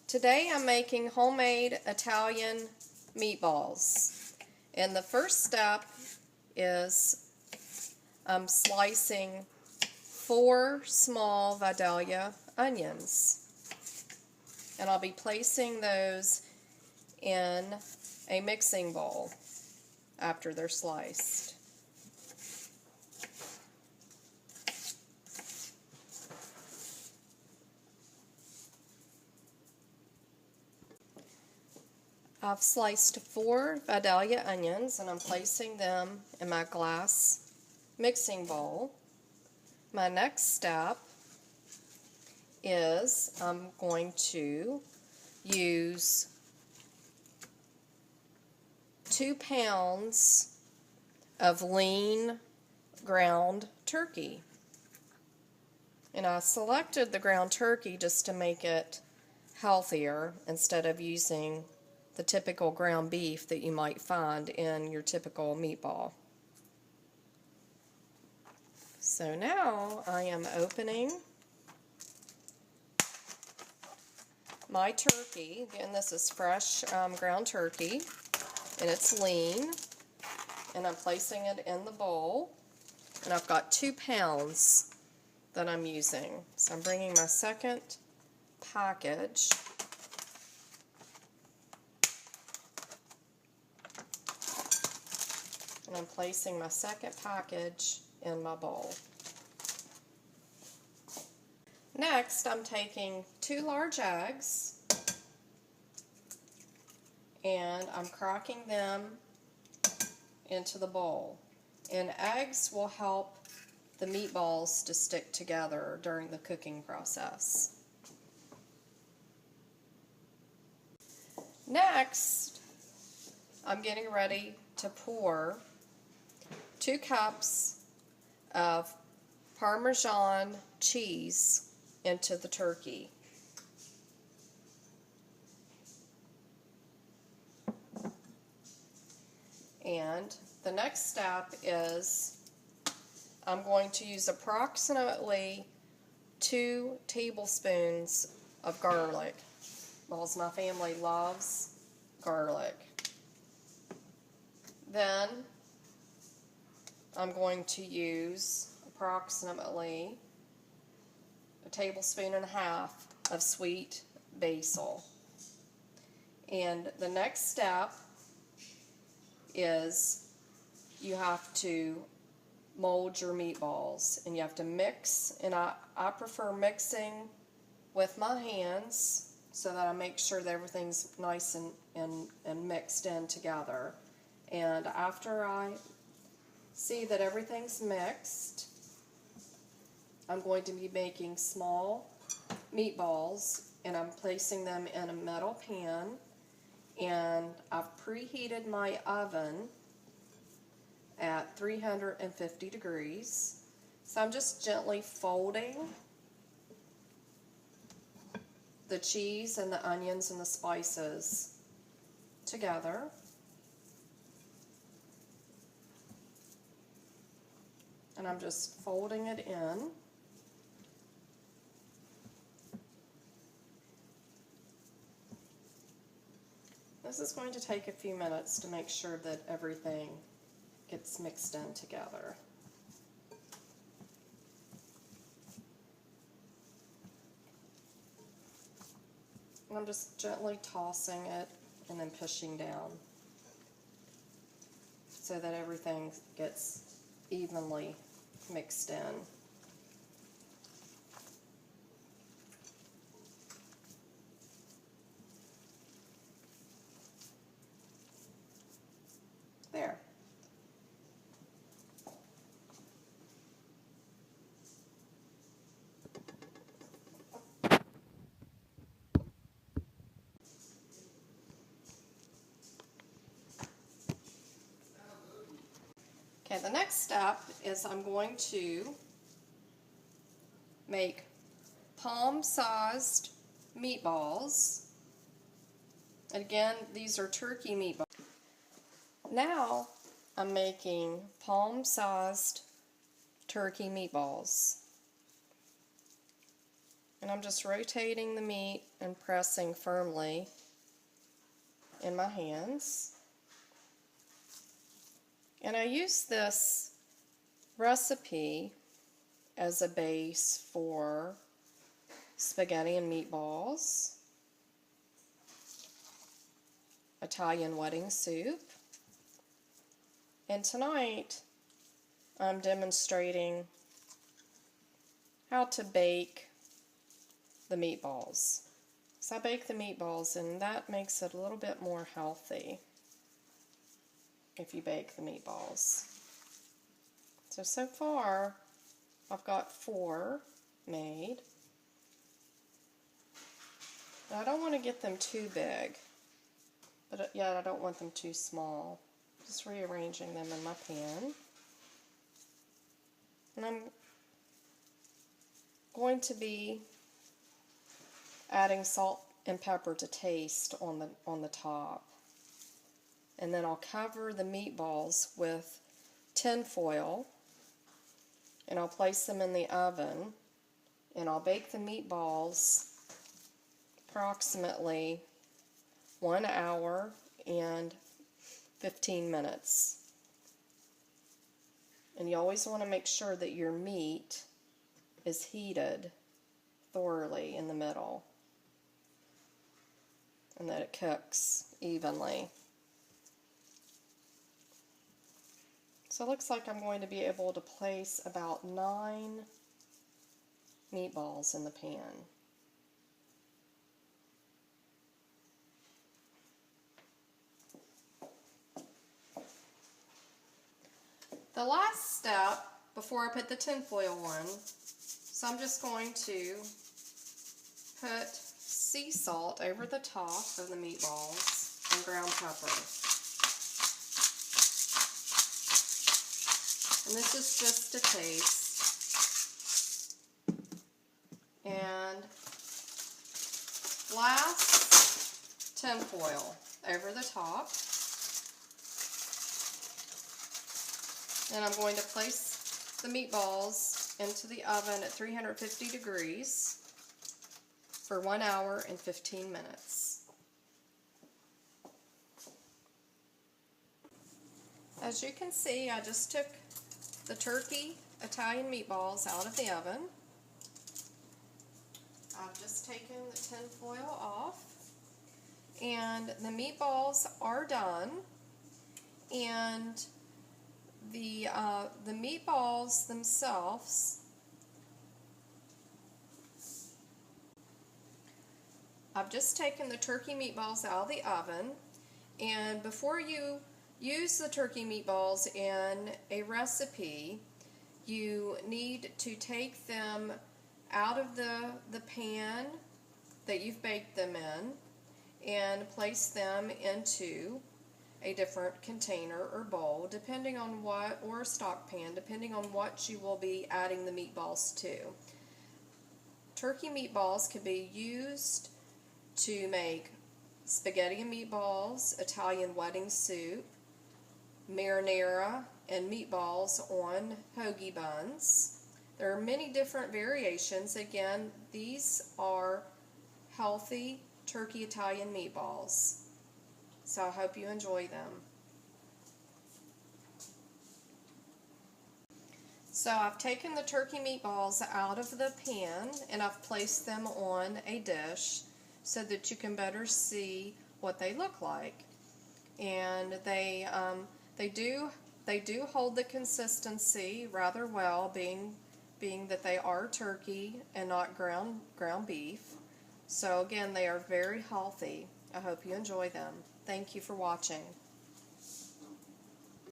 Today I'm making homemade Italian meatballs. And the first step is I'm slicing 4 small Vidalia onions. And I'll be placing those in a mixing bowl after they're sliced. I've sliced 4 Vidalia onions and I'm placing them in my glass mixing bowl. My next step is I'm going to use 2 pounds of lean ground turkey. And I selected the ground turkey just to make it healthier instead of using the typical ground beef that you might find in your typical meatball. So now I am opening my turkey. Again, this is fresh ground turkey, and it's lean. And I'm placing it in the bowl. And I've got 2 pounds that I'm using. So I'm bringing my second package. And I'm placing my second package in my bowl. Next, I'm taking 2 large eggs and I'm cracking them into the bowl. And eggs will help the meatballs to stick together during the cooking process. Next, I'm getting ready to pour 2 cups of Parmesan cheese into the turkey. And the next step is I'm going to use approximately 2 tablespoons of garlic, because my family loves garlic. Then I'm going to use approximately 1.5 tablespoons of sweet basil. And the next step is you have to mold your meatballs, and you have to mix, and I prefer mixing with my hands so that I make sure that everything's nice and mixed in together. And after I see that everything's mixed, I'm going to be making small meatballs, and I'm placing them in a metal pan, and I've preheated my oven at 350 degrees. So I'm just gently folding the cheese and the onions and the spices together. And I'm just folding it in. This is going to take a few minutes to make sure that everything gets mixed in together. And I'm just gently tossing it and then pushing down so that everything gets evenly mixed in. There. Okay, the next step is I'm going to make palm-sized meatballs. And again, these are turkey meatballs. Now I'm making palm-sized turkey meatballs. And I'm just rotating the meat and pressing firmly in my hands. And I use this recipe as a base for spaghetti and meatballs, Italian wedding soup, and tonight I'm demonstrating how to bake the meatballs. So I bake the meatballs, and that makes it a little bit more healthy if you bake the meatballs. So far I've got 4 made. Now, I don't want to get them too big, but yet I don't want them too small. Just rearranging them in my pan. And I'm going to be adding salt and pepper to taste on the top. And then I'll cover the meatballs with tin foil, and I'll place them in the oven, and I'll bake the meatballs approximately 1 hour and 15 minutes. And you always want to make sure that your meat is heated thoroughly in the middle and that it cooks evenly. So it looks like I'm going to be able to place about 9 meatballs in the pan. The last step before I put the tin foil on, so I'm just going to put sea salt over the top of the meatballs and ground pepper. And this is just to taste. And last, tin foil over the top. And I'm going to place the meatballs into the oven at 350 degrees for 1 hour and 15 minutes. As you can see, I just took the turkey Italian meatballs out of the oven. I've just taken the tin foil off, and the meatballs are done. And the meatballs themselves, I've just taken the turkey meatballs out of the oven, and before you use the turkey meatballs in a recipe, you need to take them out of the pan that you've baked them in and place them into a different container or bowl, depending on what, or a stock pan, depending on what you will be adding the meatballs to. Turkey meatballs can be used to make spaghetti and meatballs, Italian wedding soup, marinara, and meatballs on hoagie buns. There are many different variations. Again, these are healthy turkey Italian meatballs. So I hope you enjoy them. So I've taken the turkey meatballs out of the pan and I've placed them on a dish so that you can better see what they look like. And they do hold the consistency rather well, being that they are turkey and not ground beef. So again, they are very healthy. I hope you enjoy them. Thank you for watching.